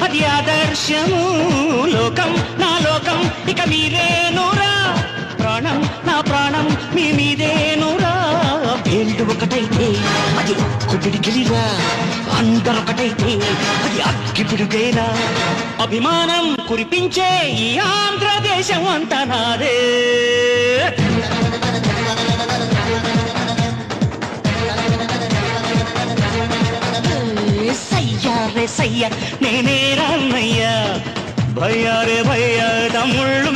అది ఆదర్శము. లోకం నా లోకం ఇక మీరేనురా, ప్రాణం నా ప్రాణం మీ మీదేనురా. వేళ్ళు ఒకటైతే అది కుపిడికిలిరా, అందరొకటైతే అది అగ్గి పిడుగేరా. అభిమానం కురిపించే ఈ ఆంధ్రదేశం అంతా నాదే. సయ్యా రే సయ్య నేనే రాన్నయ్యా, భయ్యా రే భయ్యా తమ్ముళ్ళు